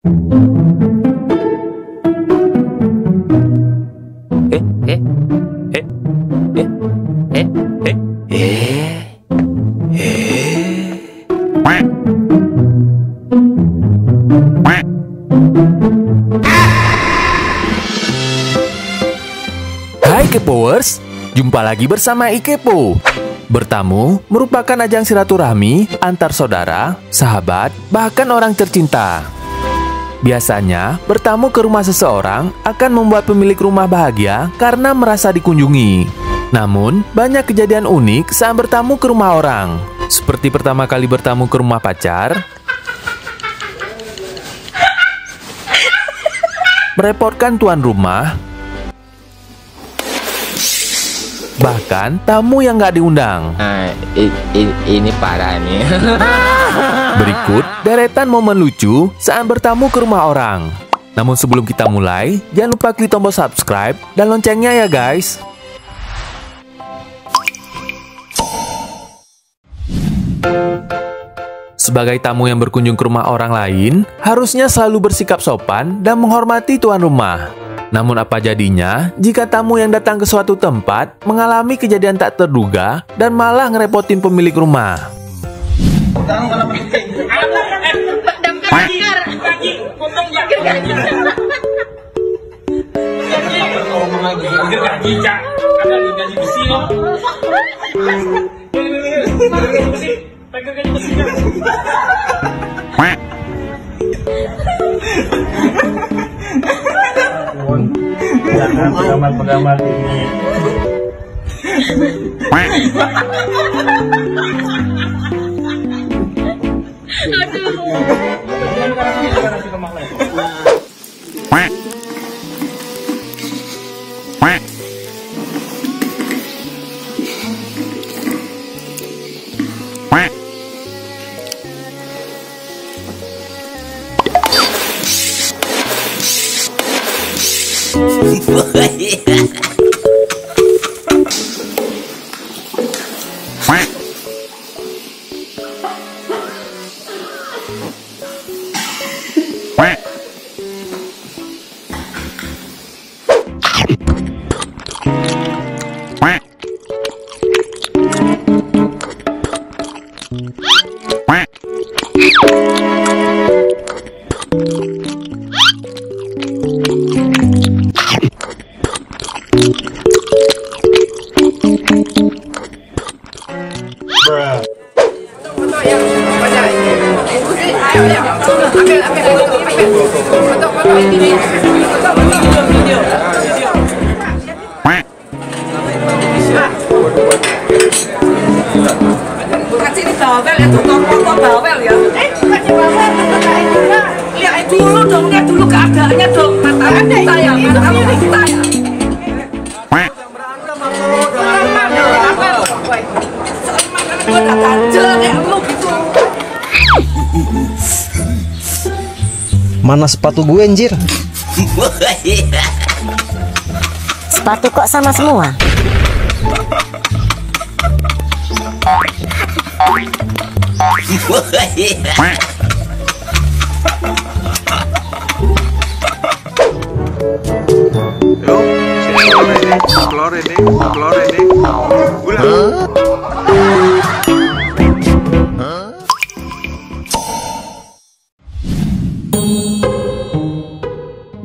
Hai Kepowers, jumpa lagi bersama iKepo. Bertamu merupakan ajang silaturahmi antar saudara, sahabat, bahkan orang tercinta. Biasanya, bertamu ke rumah seseorang akan membuat pemilik rumah bahagia karena merasa dikunjungi. Namun, banyak kejadian unik saat bertamu ke rumah orang. Seperti pertama kali bertamu ke rumah pacar, merepotkan tuan rumah, bahkan tamu yang nggak diundang. Ini parah nih. Berikut deretan momen lucu saat bertamu ke rumah orang. Namun sebelum kita mulai, jangan lupa klik tombol subscribe dan loncengnya ya guys. Sebagai tamu yang berkunjung ke rumah orang lain, harusnya selalu bersikap sopan dan menghormati tuan rumah. Namun apa jadinya jika tamu yang datang ke suatu tempat mengalami kejadian tak terduga dan malah ngerepotin pemilik rumah? Jangan pegamal-pegamal ini. Bukan sini bawel ya, tukang foto bawel ya. Lihat dulu dong, lihat dulu keadaannya dong. Matamu kita ya, matamu kita ya. Mana sepatu gue anjir? Sepatu kok sama semua? Yuk, telur ini. Gula.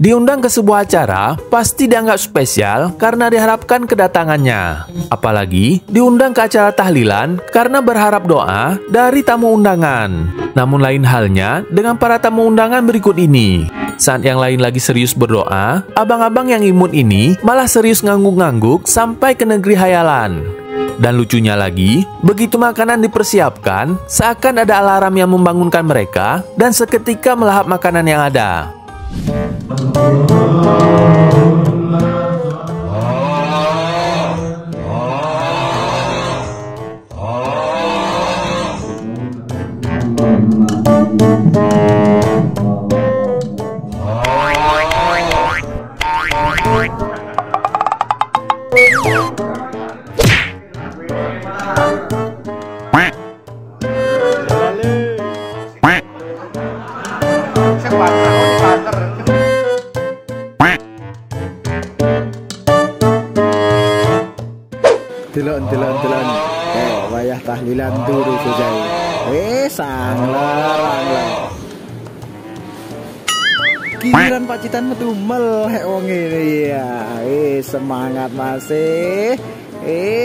Diundang ke sebuah acara, pasti dianggap spesial karena diharapkan kedatangannya. Apalagi diundang ke acara tahlilan karena berharap doa dari tamu undangan. Namun lain halnya dengan para tamu undangan berikut ini. Saat yang lain lagi serius berdoa, abang-abang yang imut ini malah serius ngangguk-ngangguk sampai ke negeri hayalan. Dan lucunya lagi, begitu makanan dipersiapkan, seakan ada alarm yang membangunkan mereka dan seketika melahap makanan yang ada. Quạt keluar. Delon. Wayah tahlilan turu sujai. Sanglar. Giliran pacitan metu melek wong ini ya. Semangat masih.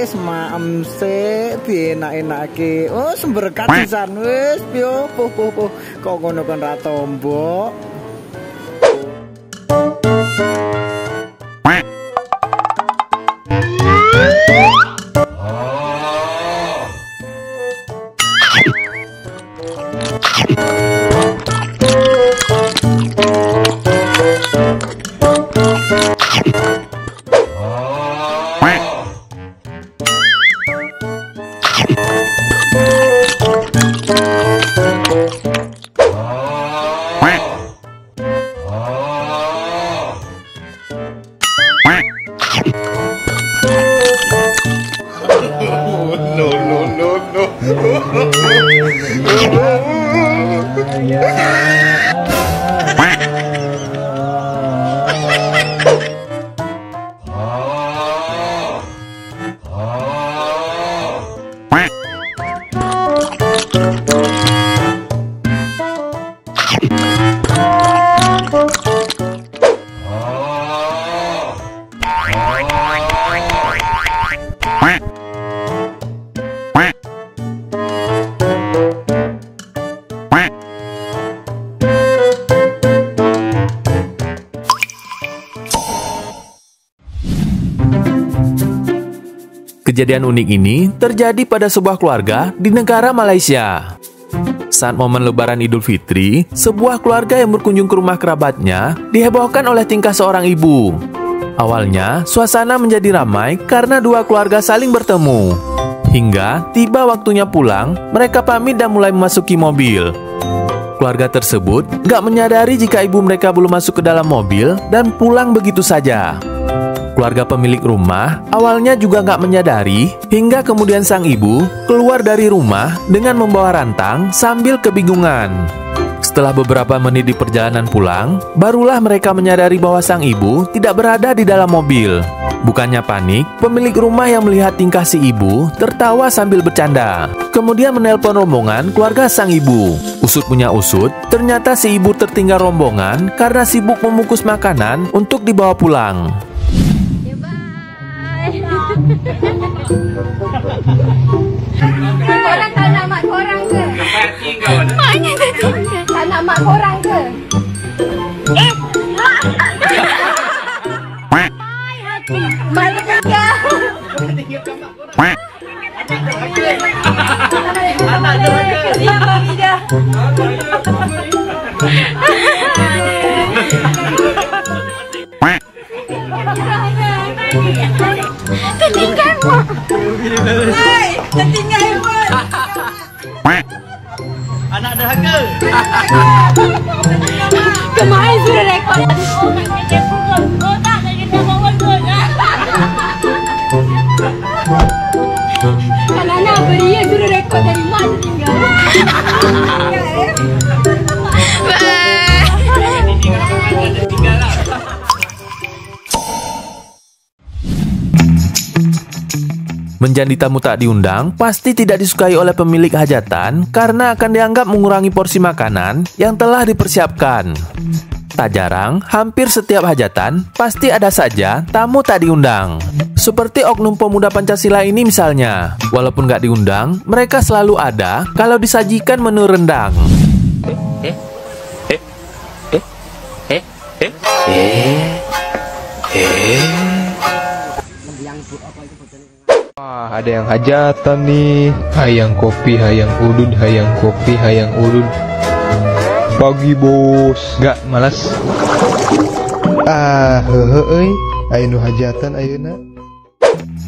Semaem se dienak-enake. Semberkat sisan wis piye poh. Kok ngono kan ra tombo. Kejadian unik ini terjadi pada sebuah keluarga di negara Malaysia. Saat momen Lebaran Idul Fitri, sebuah keluarga yang berkunjung ke rumah kerabatnya dihebohkan oleh tingkah seorang ibu. Awalnya, suasana menjadi ramai karena dua keluarga saling bertemu. Hingga tiba waktunya pulang, mereka pamit dan mulai memasuki mobil. Keluarga tersebut gak menyadari jika ibu mereka belum masuk ke dalam mobil dan pulang begitu saja. Keluarga pemilik rumah awalnya juga nggak menyadari hingga kemudian sang ibu keluar dari rumah dengan membawa rantang sambil kebingungan. Setelah beberapa menit di perjalanan pulang, barulah mereka menyadari bahwa sang ibu tidak berada di dalam mobil. Bukannya panik, pemilik rumah yang melihat tingkah si ibu tertawa sambil bercanda. Kemudian menelpon rombongan keluarga sang ibu. Usut punya usut, ternyata si ibu tertinggal rombongan karena sibuk membungkus makanan untuk dibawa pulang. Korang tak nak mak korang ke? Maknya tak tinggal. Tak nak mak korang ke? Mak tinggal. Kesian Mami dah. Tertinggal mak. Hai, tertinggal mak. Anak derhaka. Kemarin sudah rekod. Oh, nak kerja pukul. Oh, tak kita bawa pun. Anak-anak beria sudah rekod dari mak tertinggal. Menjadi tamu tak diundang pasti tidak disukai oleh pemilik hajatan karena akan dianggap mengurangi porsi makanan yang telah dipersiapkan. Tak jarang, hampir setiap hajatan pasti ada saja tamu tak diundang. Seperti oknum pemuda Pancasila ini misalnya. Walaupun gak diundang, mereka selalu ada kalau disajikan menu rendang. Ada yang hajatan nih. Hayang kopi, hayang udun, hayang kopi, hayang udun. Pagi bos. Gak malas. Ayo nu hajatan ayeuna.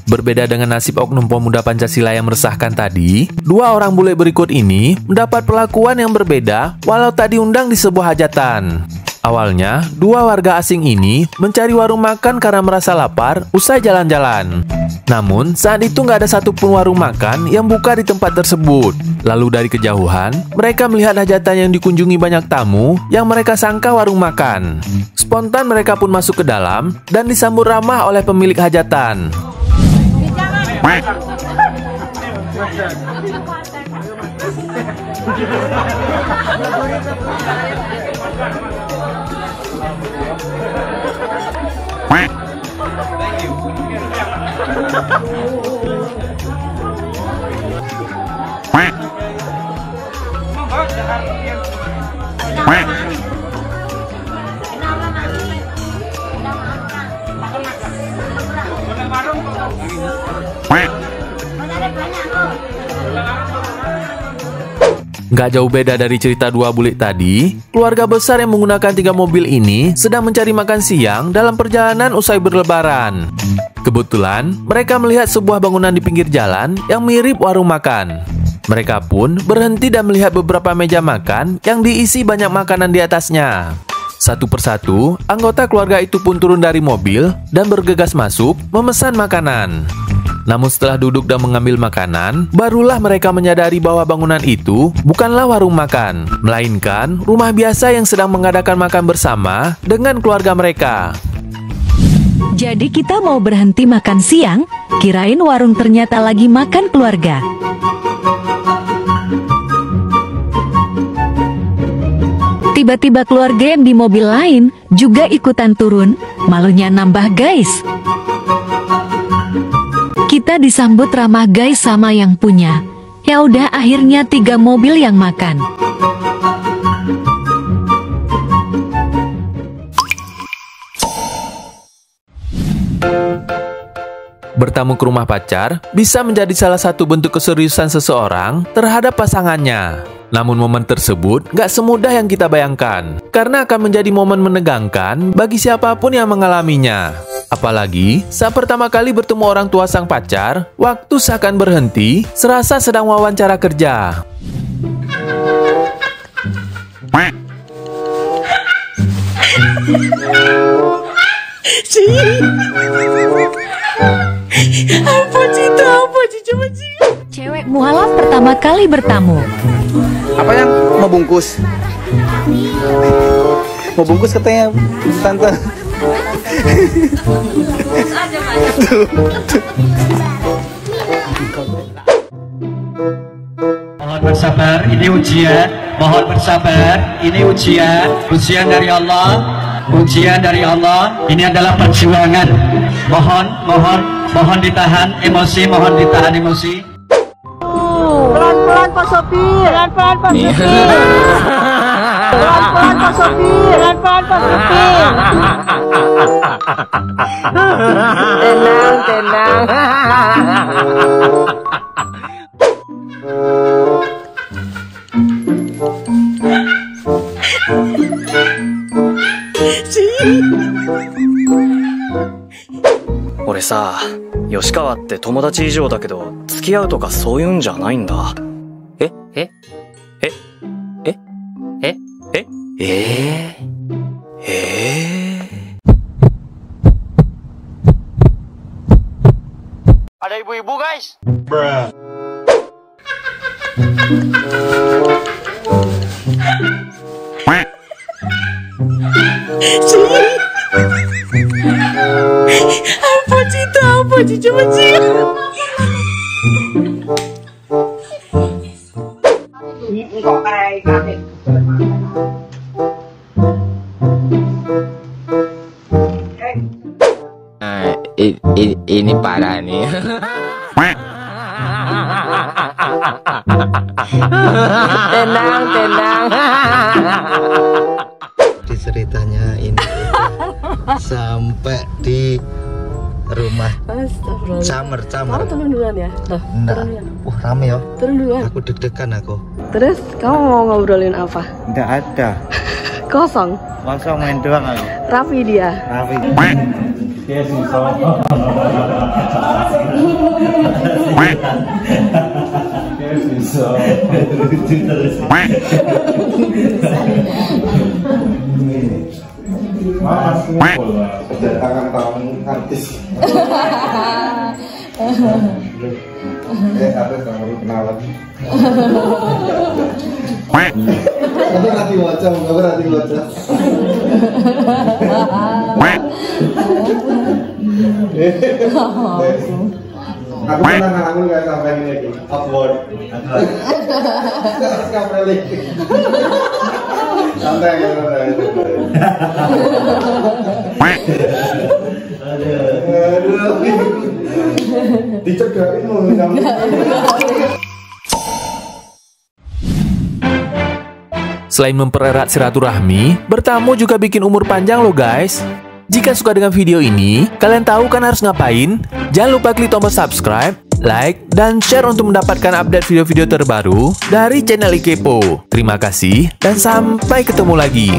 Berbeda dengan nasib oknum pemuda Pancasila yang meresahkan tadi, dua orang bule berikut ini mendapat perlakuan yang berbeda walau tak diundang di sebuah hajatan. Awalnya, dua warga asing ini mencari warung makan karena merasa lapar usai jalan-jalan. Namun, saat itu nggak ada satupun warung makan yang buka di tempat tersebut. Lalu dari kejauhan, mereka melihat hajatan yang dikunjungi banyak tamu yang mereka sangka warung makan. Spontan mereka pun masuk ke dalam dan disambut ramah oleh pemilik hajatan. Nggak jauh beda dari cerita dua bulik tadi, keluarga besar yang menggunakan 3 mobil ini sedang mencari makan siang dalam perjalanan usai berlebaran. Kebetulan, mereka melihat sebuah bangunan di pinggir jalan yang mirip warung makan. Mereka pun berhenti dan melihat beberapa meja makan yang diisi banyak makanan di atasnya. Satu persatu, anggota keluarga itu pun turun dari mobil dan bergegas masuk memesan makanan. Namun setelah duduk dan mengambil makanan, barulah mereka menyadari bahwa bangunan itu bukanlah warung makan, melainkan rumah biasa yang sedang mengadakan makan bersama dengan keluarga mereka. Jadi kita mau berhenti makan siang, kirain warung ternyata lagi makan keluarga. Tiba-tiba keluarga yang di mobil lain juga ikutan turun, malunya nambah guys. Kita disambut ramah guys sama yang punya. Ya udah akhirnya 3 mobil yang makan. Bertamu ke rumah pacar bisa menjadi salah satu bentuk keseriusan seseorang terhadap pasangannya. Namun momen tersebut gak semudah yang kita bayangkan, karena akan menjadi momen menegangkan bagi siapapun yang mengalaminya. Apalagi saat pertama kali bertemu orang tua sang pacar, waktu seakan berhenti, serasa sedang wawancara kerja. Cewek mualaf pertama kali bertamu. Apa yang mau bungkus? Mau bungkus katanya tante. Mohon bersabar, ini ujian. Mohon bersabar, ini ujian. Ujian dari Allah. Ujian dari Allah. Ini adalah perjuangan. Mohon ditahan emosi. Mohon ditahan emosi. Pelan-pelan Pak Sopir. Pelan-pelan Pak Sopir. Pelan-pelan Pak Sopir. Pelan-pelan Pak Sopir. Tenang. Oreさ、吉川って友達以上だけど、付き合うとかそういうんじゃないんだ。Ada ibu-ibu guys. Apa sih coba sih. Ini parah nih. Tenang. Di ceritanya ini sampai di rumah Camer. Kamu turun duluan ya? Nah, rame ya. Turun duluan. Aku deg-degan aku. Terus kamu mau ngobrolin apa? Nggak ada. Kosong Main doang aku. Raffi dia. Mas ngumpul kedatangan tamu artis. Artis baru kenalan. Aku nanti wajah. Aku tenang, aku nggak sampai ini lagi. Upward. Kamera lagi. Santai. Aduh. Dicegain loh kamu. Selain mempererat silaturahmi, bertamu juga bikin umur panjang loh guys. Jika suka dengan video ini, kalian tahu kan harus ngapain? Jangan lupa klik tombol subscribe, like, dan share untuk mendapatkan update video-video terbaru dari channel Ikepo. Terima kasih dan sampai ketemu lagi.